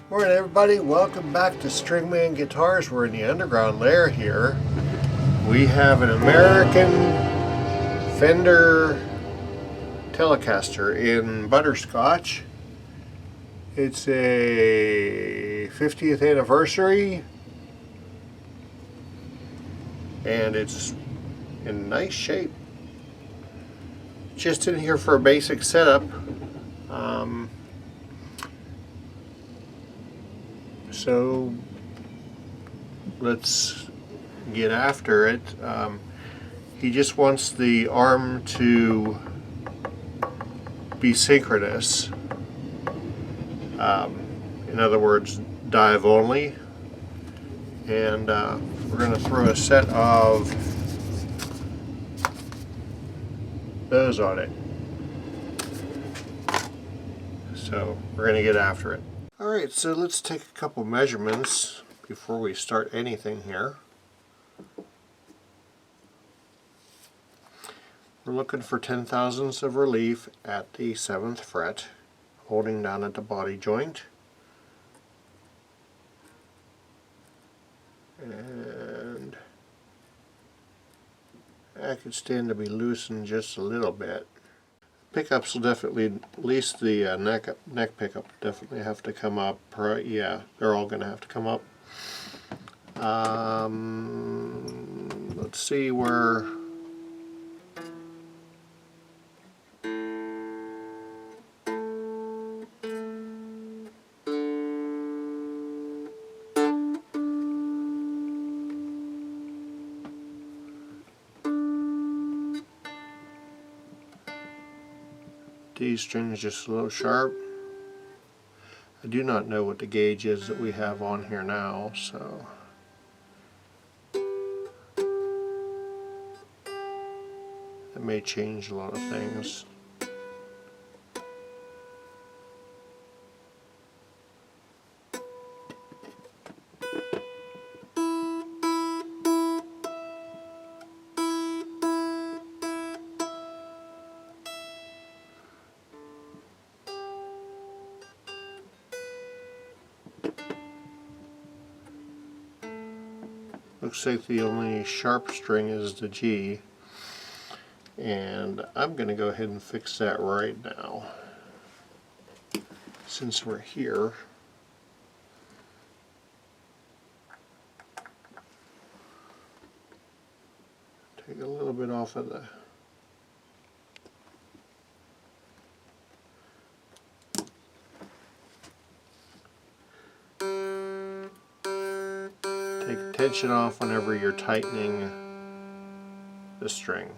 Morning everybody, welcome back to Stringman Guitars. We're in the underground lair here. We have an American Fender Telecaster in butterscotch. It's a 50th anniversary and it's in nice shape. Just in here for a basic setup. So let's get after it. He just wants the arm to be synchronous. In other words, dive only. And we're going to throw a set of those on it. So we're going to get after it. Alright, so let's take a couple measurements before we start anything here. We're looking for 10,000ths of relief at the 7th fret, holding down at the body joint. And that could stand to be loosened just a little bit. Pickups will definitely, at least the neck pickup definitely have to come up. Yeah, they're all going to have to come up. Let's see where D string is just a little sharp. I do not know what the gauge is that we have on here now, so it may change a lot of things. Looks like the only sharp string is the G, and I'm going to go ahead and fix that right now since we're here. Take a little bit off of the tension off whenever you're tightening the string.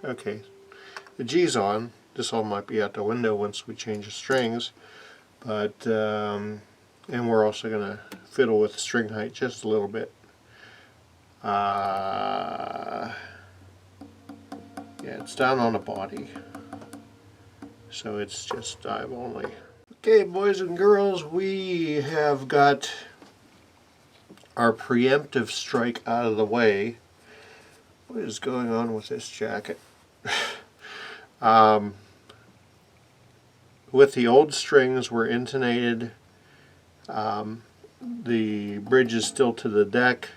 Okay, the G's on. This all might be out the window once we change the strings, but and we're also going to fiddle with the string height just a little bit. Yeah, it's down on the body, so it's just dive only. Okay, boys and girls, we have got our preemptive strike out of the way. What is going on with this jacket? With the old strings were intonated. The bridge is still to the deck.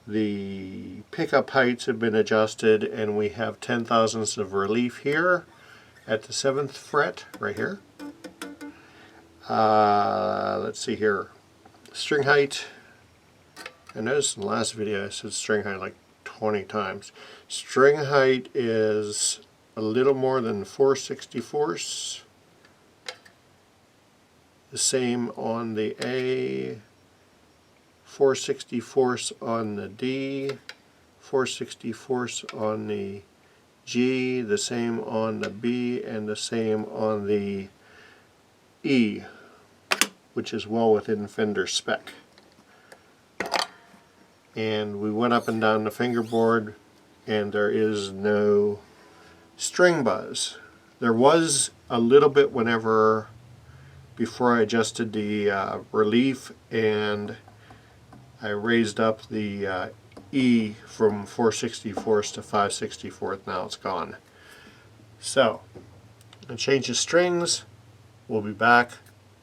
The pickup heights have been adjusted, and we have 10,000ths of relief here at the 7th fret, right here. Let's see here. String height. I noticed in the last video I said string height like 20 times. String height is a little more than 4/64. The same on the A. 4/64 on the D, 4/64 on the G, the same on the B, and the same on the E, which is well within Fender spec. And we went up and down the fingerboard, and there is no string buzz. There was a little bit before I adjusted the relief and I raised up the E from 4/64 to 5/64. Now it's gone. So, I'll change the strings. We'll be back,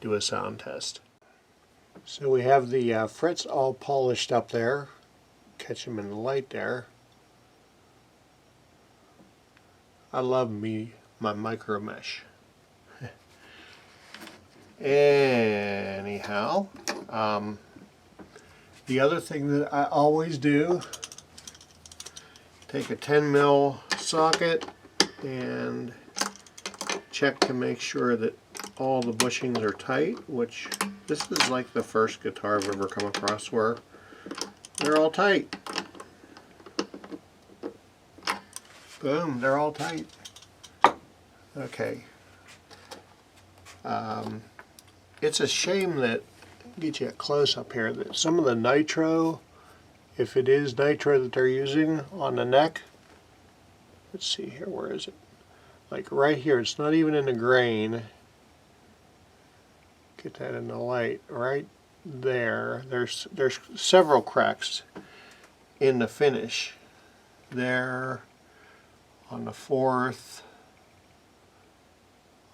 do a sound test. So we have the frets all polished up there. Catch them in the light there. I love my micro mesh. Anyhow, the other thing that I always do, take a 10mm socket and check to make sure that all the bushings are tight, which this is like the first guitar I've ever come across where they're all tight. Boom, they're all tight. Okay. It's a shame that, get you a close up here, that some of the nitro, if it is nitro that they're using on the neck, let's see here, where is it? Like right here, it's not even in the grain. Get that in the light, right there. There's several cracks in the finish. There, on the fourth,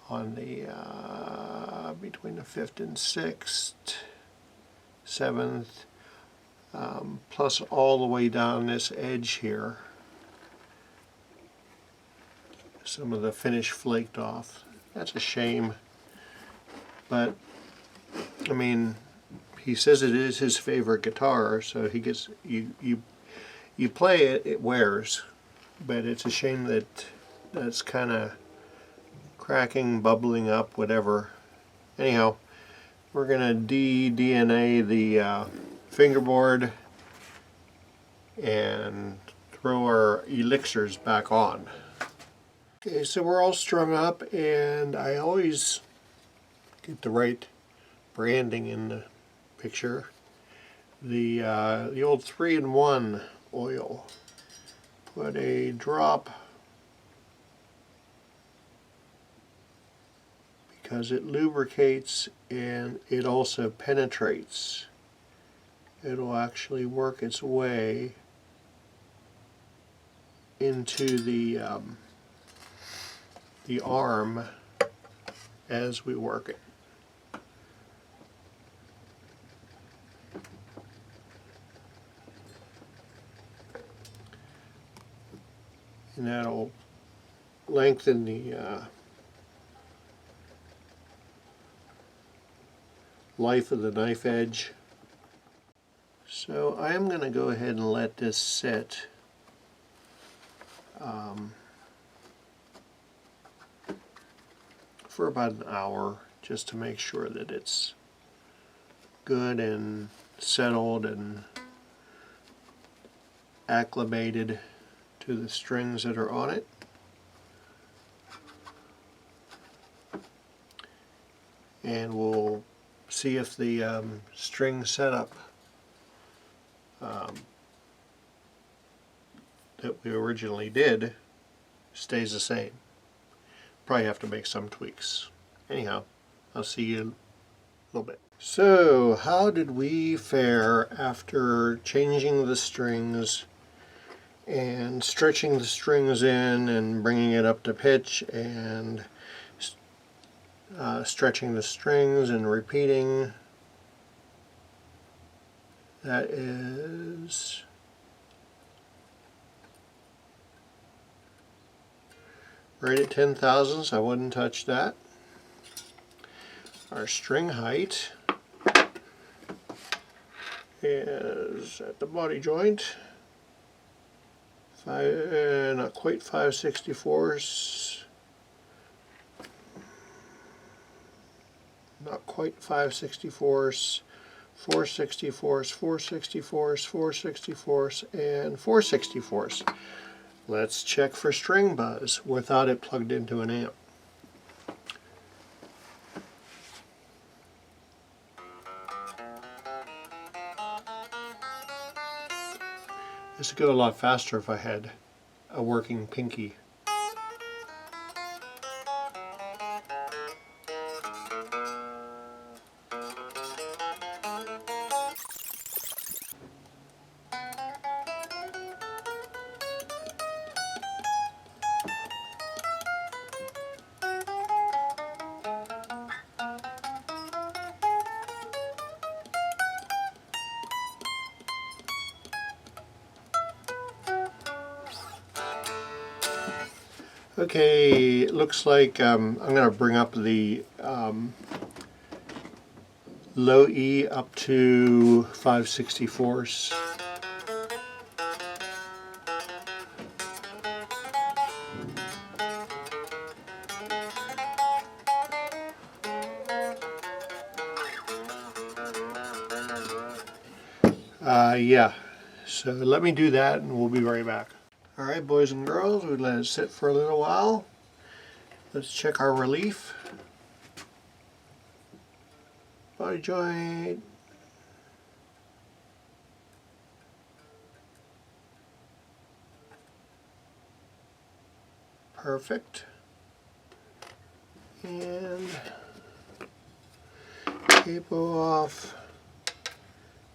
on the between the 5th and 6th, 7th, plus all the way down this edge here. Some of the finish flaked off. That's a shame. But I mean, he says it is his favorite guitar, so he gets you play it, it wears. But it's a shame that that's kind of cracking, bubbling up, whatever. Anyhow, we're gonna de-DNA the fingerboard and throw our elixirs back on. Okay, so we're all strung up, and I always get the right branding in the picture. The old 3-in-1 oil. Put a drop, because it lubricates and it also penetrates. It'll actually work its way into the arm as we work it. And that'll lengthen the life of the knife edge. So I am going to go ahead and let this sit for about an hour, just to make sure that it's good and settled and acclimated to the strings that are on it. And we'll see if the string setup that we originally did stays the same. Probably have to make some tweaks. Anyhow, I'll see you in a little bit. So, how did we fare after changing the strings and stretching the strings in and bringing it up to pitch and stretching the strings and repeating? That is right at 10 thousandths. I wouldn't touch that. Our string height is at the body joint, not quite 5/64, not quite 5/64, 4/64, 4/64, 4/64, and 4/64. Let's check for string buzz without it plugged into an amp. This would go a lot faster if I had a working pinky. Okay, it looks like I'm going to bring up the low E up to 5/64. Yeah, so let me do that and we'll be right back. Alright, boys and girls, we let it sit for a little while. Let's check our relief. Body joint. Perfect. And capo off.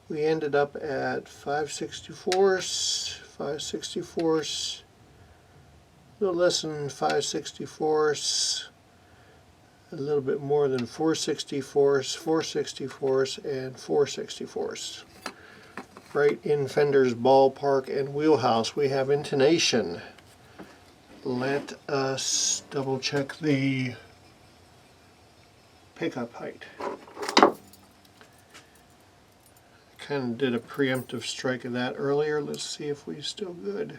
We ended up at 5/64, 5/64, a little less than 5/64, a little bit more than 4/64, 4/64, and 4/64. Right in Fender's ballpark and wheelhouse. We have intonation. Let us double check the pickup height. Kind of did a preemptive strike of that earlier. Let's see if we're still good.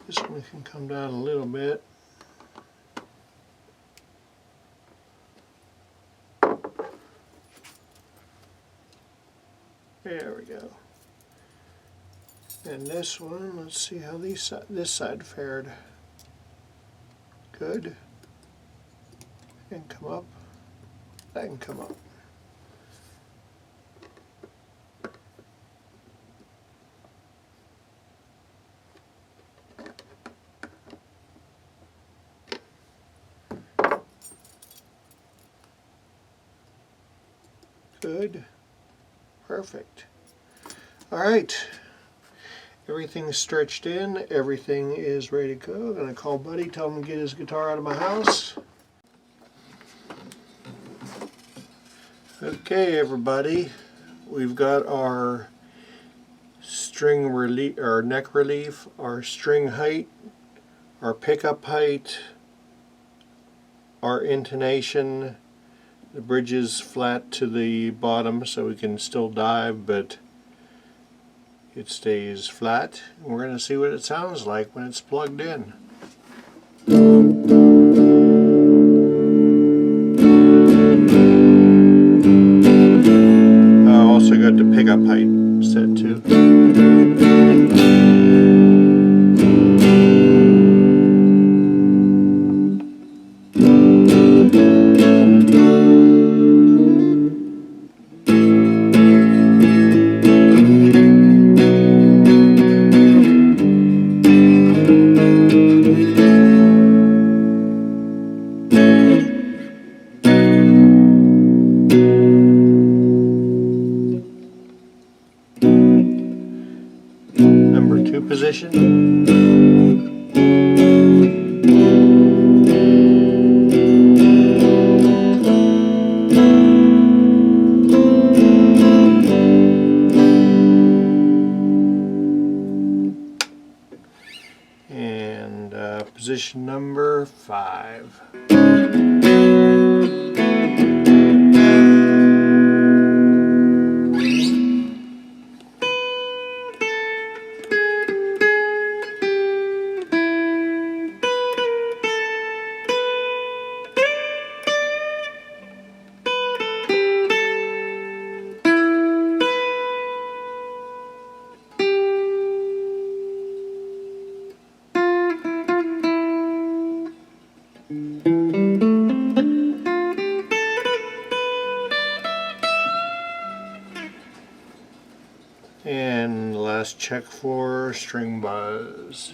This one can come down a little bit. There we go. And this one, let's see how this side fared. Good. And come up. That can come up. Good. Perfect. All right. Everything's stretched in. Everything is ready to go. I'm going to call Buddy, tell him to get his guitar out of my house. Okay, everybody, we've got our string relief, our neck relief, our string height, our pickup height, our intonation. The bridge is flat to the bottom so we can still dive, but it stays flat. We're going to see what it sounds like when it's plugged in. Also got the pickup height set too. Number 2 position. And position number 5. And last check for string buzz.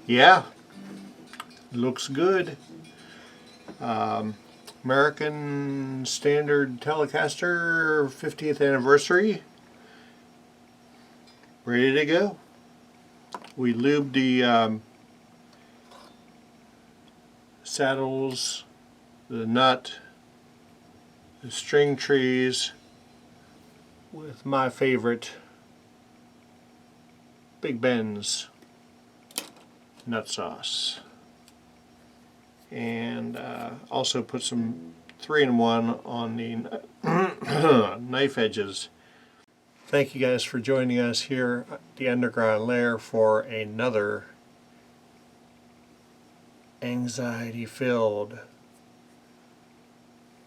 Yeah, looks good. American Standard Telecaster 50th anniversary. Ready to go. We lubed the saddles, the nut, the string trees with my favorite Big Ben's nut sauce. And also put some 3-in-1 on the knife edges. Thank you guys for joining us here at the Underground Lair for another anxiety-filled,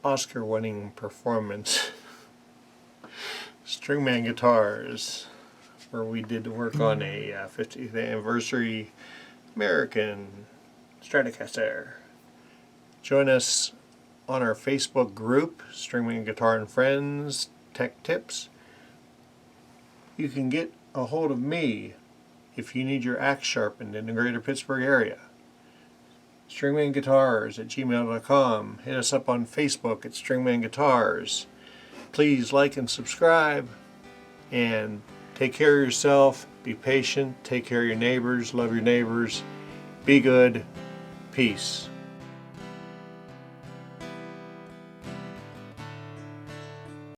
Oscar-winning performance. Stringman Guitars, where we did work on a 50th anniversary American Stratocaster. Join us on our Facebook group, Stringman Guitar and Friends Tech Tips. You can get a hold of me if you need your axe sharpened in the greater Pittsburgh area. stringmanguitars@gmail.com. Hit us up on Facebook at Stringman Guitars. Please like and subscribe, and take care of yourself, be patient, take care of your neighbors, love your neighbors, be good, peace.